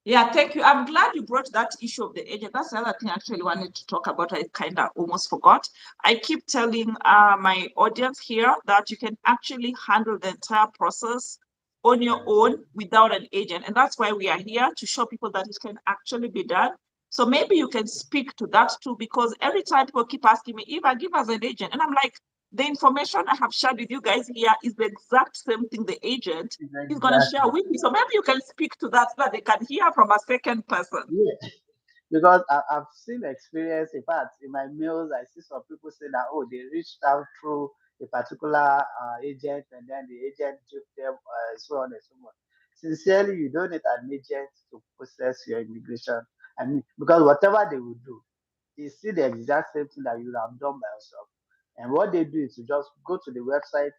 Yeah, thank you. I'm glad you brought that issue of the agent. That's the other thing I actually wanted to talk about. I kind of almost forgot. I keep telling my audience here that you can actually handle the entire process on By your yourself. own without an agent. And that's why we are here to show people that it can actually be done. So maybe you can speak to that too, because every time people keep asking me, Eva, give us an agent. And I'm like, the information I have shared with you guys here is the exact same thing the agent is going to share Exactly. with me. So maybe you can speak to that so that they can hear from a second person. Yeah. Because I've seen experience. In fact, in my mails, I see some people say that oh, they reached out through a particular agent, and then the agent took them, so on and so on. Sincerely, you don't need an agent to process your immigration. I mean, because whatever they will do, is still the exact same thing that you would have done by yourself. And what they do is to just go to the website,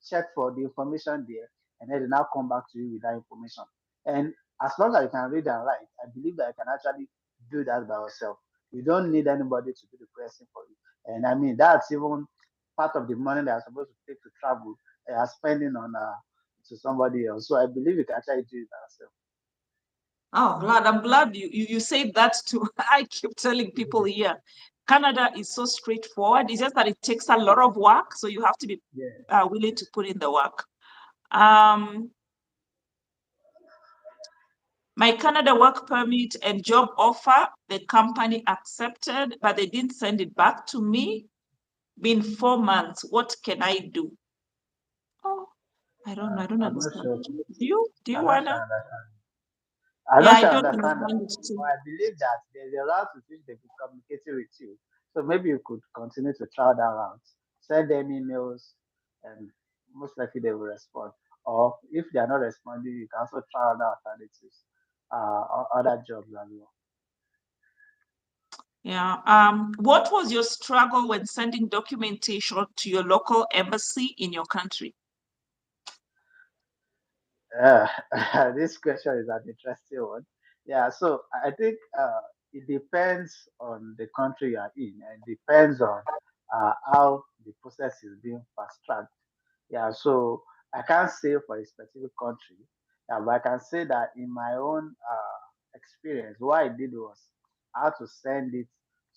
check for the information there, and then they now come back to you with that information. And as long as you can read and write, I believe that you can actually do that by yourself. You don't need anybody to do the pressing for you. And I mean, that's even part of the money that you're supposed to take to travel, spending on to somebody else. So I believe you can actually do it by yourself. Oh, glad. I'm glad you said that too. I keep telling people here, Canada is so straightforward. It's just that it takes a lot of work. So you have to be Yeah. willing to put in the work. Um, my Canada work permit and job offer, the company accepted, but they didn't send it back to me. Been 4 months. What can I do? Oh, I don't know. I don't I'm not understand. sure. Do you I'm not sure wanna? I understand. I'm Yeah, not I sure I don't understand that, understand it but too. I believe that there's a route with which they could communicate with you. So maybe you could continue to try that route. Send them emails, and most likely they will respond. Or if they are not responding, you can also try other alternatives, other jobs as well. Yeah. What was your struggle when sending documentation to your local embassy in your country? Uh, this question is an interesting one. Yeah, so I think it depends on the country you are in, and depends on how the process is being fast tracked. Yeah, so I can't say for a specific country, yeah, but I can say that in my own experience, what I did was I had to send it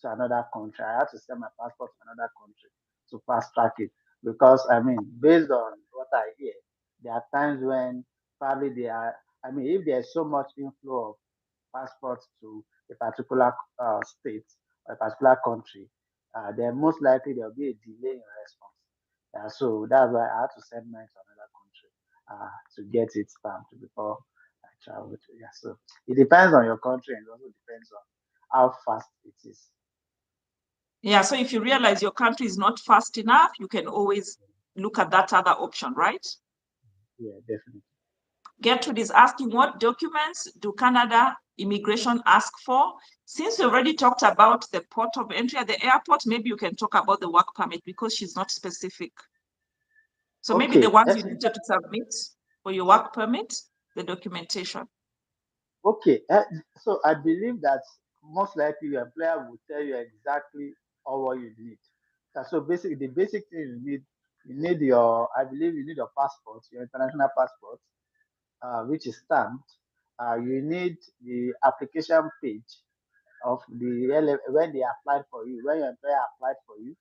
to another country. I had to send my passport to another country to fast track it because I mean, based on what I hear, there are times when probably they are. I mean, if there's so much inflow of passports to a particular state or a particular country, then most likely there'll be a delay in response. So that's why I had to send mine to another country to get it stamped before I travel to. Yeah, so it depends on your country and it also depends on how fast it is. Yeah, so if you realize your country is not fast enough, you can always look at that other option, right? Yeah, definitely. Gertrude is asking, what documents do Canada immigration ask for? Since we already talked about the port of entry at the airport, maybe you can talk about the work permit because she's not specific. So maybe the Okay. ones you needed to submit for your work permit, the documentation. Okay. So I believe that most likely your employer will tell you exactly all what you need. So basically, the basic thing you need your, I believe you need your passport, your international passport, which is stamped. You need the application page of when they applied for you, when your employer applied for you,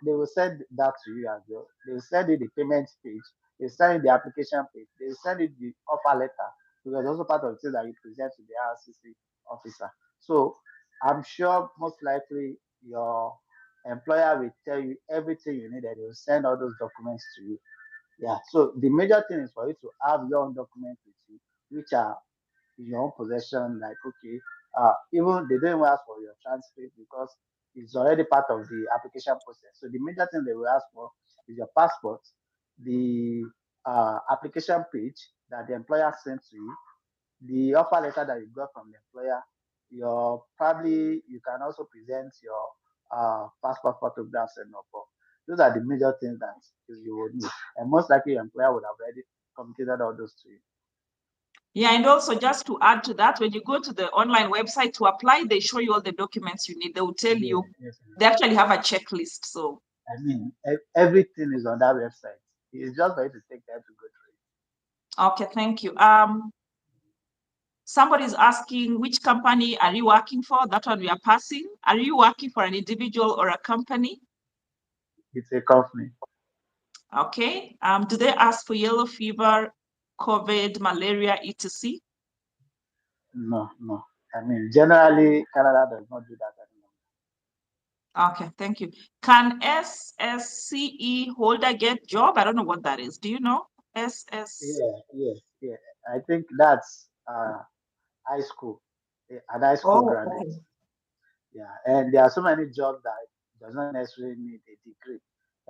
they will send that to you as well. They will send you the payment page, they send you the application page, they will send you the offer letter because also part of the thing that you present to the RCC officer. So I'm sure most likely your employer will tell you everything you need and they will send all those documents to you. Yeah. So the major thing is for you to have your own documents with you, which are in your own possession, like okay, even they don't even ask for your transcript because it's already part of the application process. So the major thing they will ask for is your passport, the application page that the employer sent to you, the offer letter that you got from the employer, your probably you can also present your passport photographs and all. Those are the major things that you will need, and most likely your employer would have already communicated all those to you. Yeah, and also just to add to that, when you go to the online website to apply, they show you all the documents you need. They will tell Yeah, you, yes. they actually have a checklist. So, I mean, everything is on that website. It's just for you to take time to go okay, thank you. Somebody's asking, which company are you working for? That one we are passing. Are you working for an individual or a company? through it. It's a company. Okay. Do they ask for yellow fever, COVID, malaria, etc.? No, no. I mean, generally, Canada does not do that anymore. Okay, thank you. Can SSCE holder get job? I don't know what that is. Do you know? SS. Yeah, yes, yeah. I think that's high school, an high school Oh, graduate. okay. Yeah, and there are so many jobs that does not necessarily need a degree.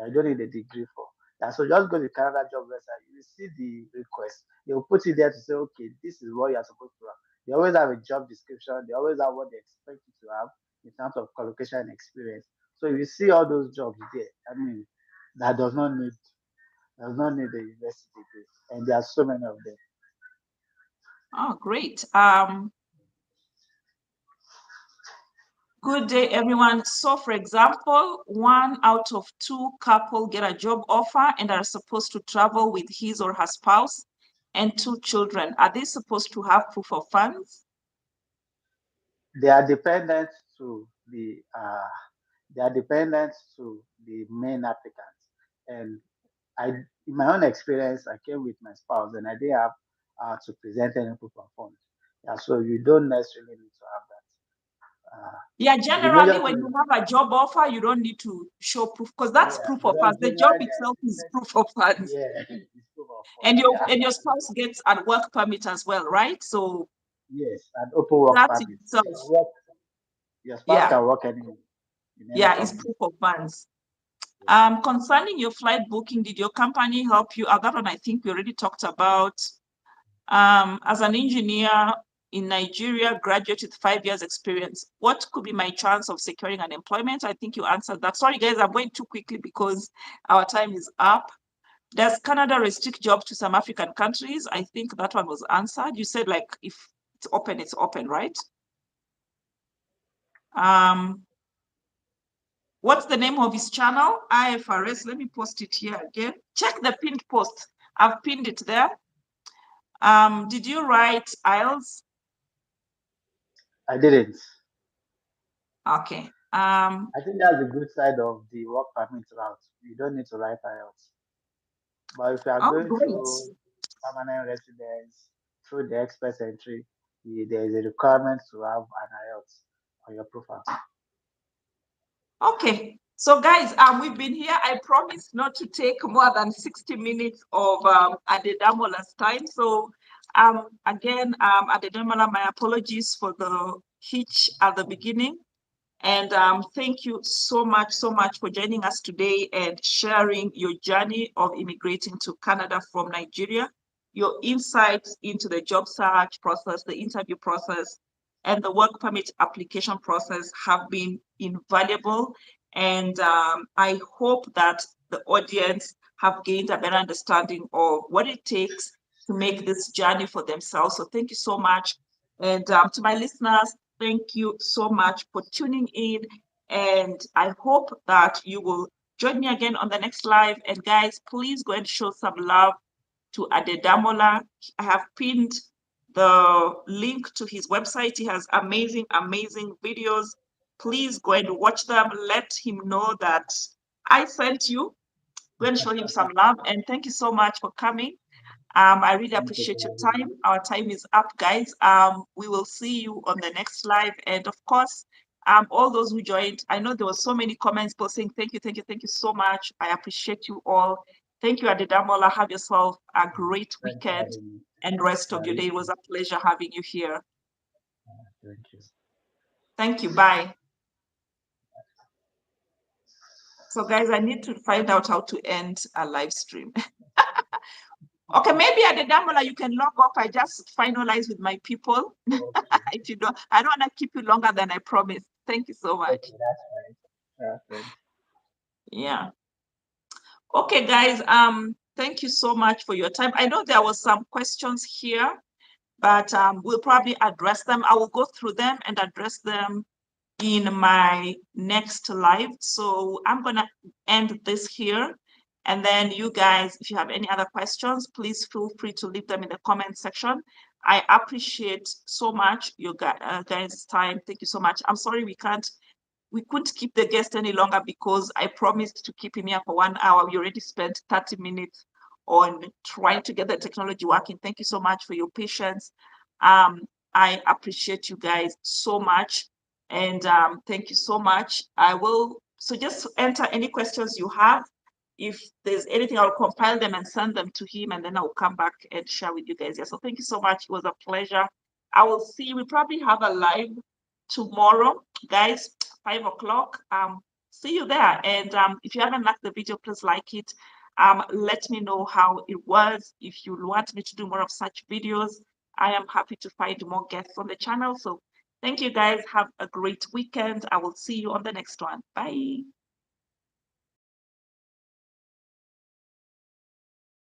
You don't need a degree for. Yeah, so just go to Canada job website. You will see the request. They will put it there to say, okay, this is what you are supposed to have. They always have a job description. They always have what they expect you to have in terms of qualification and experience. So you see all those jobs there. I mean, that does not need a university degree, and there are so many of them. Oh, great. Good day, everyone. So, for example, 1 out of 2 couple get a job offer and are supposed to travel with his or her spouse and 2 children. Are they supposed to have proof of funds? They are dependent to the they are dependent to the main applicant. And I, in my own experience, I came with my spouse and I didn't have to present any proof of funds. Yeah, so you don't necessarily need to have that. Yeah, But the major generally, when thing you is, have a job offer, you don't need to show proof because that's yeah, proof of because funds. The job generally they're itself is expecting, proof of funds. yeah, it's proof of And funds. your Yeah, and your spouse gets a work permit as well, right? So yes, an open work that in permit. You itself, can work, your spouse yeah, can work anywhere in any yeah, is company. proof of funds. Yeah. Concerning your flight booking, did your company help you? That one I think we already talked about. As an engineer in Nigeria, graduate with 5 years experience, what could be my chance of securing an employment? I think you answered that. Sorry, guys, I'm going too quickly because our time is up. Does Canada restrict jobs to some African countries? I think that one was answered. You said like if it's open, right? What's the name of his channel? IFRS. Let me post it here again. Check the pinned post. I've pinned it there. Did you write IELTS? I didn't. Okay. I think that's the good side of the work permit route. You don't need to write IELTS. But if you are Oh, going great. through permanent residence, through the express entry, there is a requirement to have an IELTS on your profile. Okay. So guys, we've been here. I promise not to take more than 60 minutes of Adedamola's time. So again, Adedamola, my apologies for the hitch at the beginning. And thank you so much for joining us today and sharing your journey of immigrating to Canada from Nigeria, your insights into the job search process, the interview process, and the work permit application process have been invaluable. And I hope that the audience have gained a better understanding of what it takes to make this journey for themselves. So thank you so much. And to my listeners, thank you so much for tuning in. And I hope that you will join me again on the next live. And guys, please go and show some love to Adedamola. I have pinned the link to his website. He has amazing, amazing videos. Please go and watch them. Let him know that I sent you. Go and show him some love. And thank you so much for coming. I really Thank you appreciate for your having time. me. Our time is up, guys. We will see you on the next live. And of course, all those who joined, I know there were so many comments posting. Thank you, thank you, thank you so much. I appreciate you all. Thank you, Adedamola. Have yourself a great Thanks for weekend having me. and rest of your You day. It too. was a pleasure having you here. Thank you. Thank you. Bye. So, guys, I need to find out how to end a live stream. Okay, maybe at the Damola you can log off. I just finalize with my people. Okay. If you don't, I don't want to keep you longer than I promised. Thank you so much. Okay, that's fine. Thanks. Yeah. Okay, guys. Thank you so much for your time. I know there was some questions here, but we'll probably address them. I will go through them and address them in my next live. So I'm gonna end this here. And then you guys, if you have any other questions, please feel free to leave them in the comment section. I appreciate so much your guys' time. Thank you so much. I'm sorry we couldn't keep the guest any longer because I promised to keep him here for 1 hour. We already spent 30 minutes on trying to get the technology working. Thank you so much for your patience. I appreciate you guys so much. And thank you so much. So just enter any questions you have. If there's anything, I'll compile them and send them to him, and then I'll come back and share with you guys. Yeah, so thank you so much. It was a pleasure. I will see, we probably have a live tomorrow, guys, 5 o'clock. See you there. And if you haven't liked the video, please like it. Let me know how it was. If you want me to do more of such videos, I am happy to find more guests on the channel. So thank you guys. Have a great weekend. I will see you on the next one. Bye.